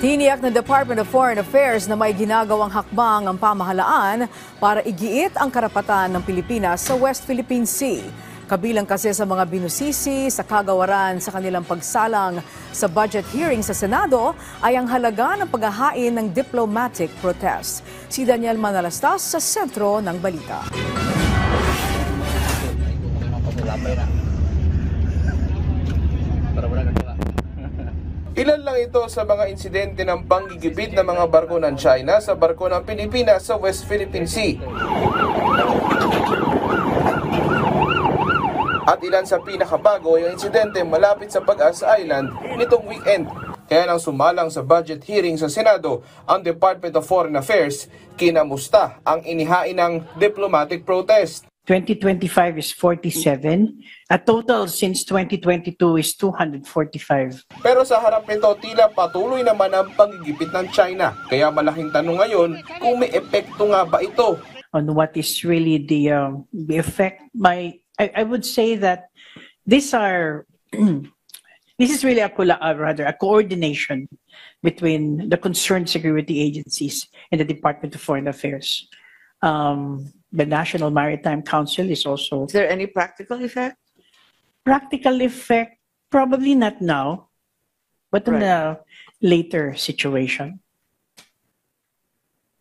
Tiniyak ng Department of Foreign Affairs na may ginagawang hakbang ang pamahalaan para igiit ang karapatan ng Pilipinas sa West Philippine Sea. Kabilang kasi sa mga binusisi sa kagawaran sa kanilang pagsalang sa budget hearing sa Senado ay ang halaga ng paghahain ng diplomatic protest. Si Daniel Manalastas sa sentro ng balita. Ilan lang ito sa mga insidente ng panggigipit ng mga barko ng China sa barko ng Pilipinas sa West Philippine Sea. At ilan sa pinakabago ay ang insidente malapit sa Pag-asa Island nitong weekend. Kaya nang sumalang sa budget hearing sa Senado, ang Department of Foreign Affairs kinamusta ang inihain ng diplomatic protest. 2025 is 47. A total since 2022 is 245. Pero sa harap nito, tila patuloy naman ang panggigipit ng China. Kaya malaking tanong ngayon kung may epekto nga ba ito. On what is really the effect? I would say that these are this is really a coordination between the concerned security agencies and the Department of Foreign Affairs. The National Maritime Council is also... Is there any practical effect? Practical effect, probably not now, but in a later situation.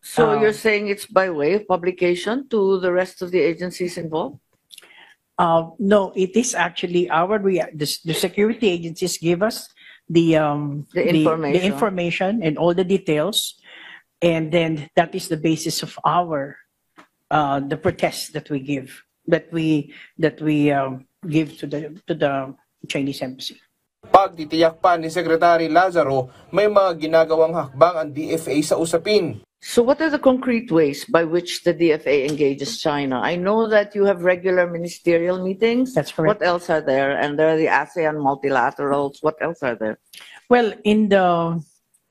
So you're saying it's by way of publication to the rest of the agencies involved? No, it is actually the security agencies give us the information and all the details, and then that is the basis of the protest that we give give to the Chinese embassy. Pagtitiyak pa ni Secretary Lazaro, may mga ginagawang hakbang ang DFA sa usapin. So what are the concrete ways by which the DFA engages China? I know that you have regular ministerial meetings. That's correct. What else are there? And there are the ASEAN multilaterals. What else are there? Well, in the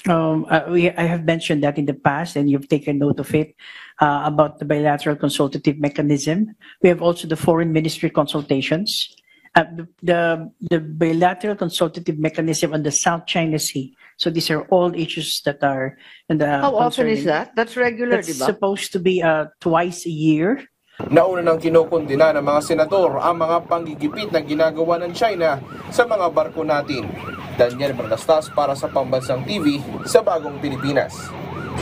I have mentioned that in the past, and you've taken note of it, about the bilateral consultative mechanism. We have also the foreign ministry consultations, the bilateral consultative mechanism on the South China Sea. So these are all issues that are in the. How often is that? That's regular, That's diba? supposed to be twice a year. Nauna nang kinokondena ng mga senador ang mga panggigipit na ginagawa ng China sa mga barko natin. Daniel Manalastas para sa Pambansang TV sa Bagong Pilipinas.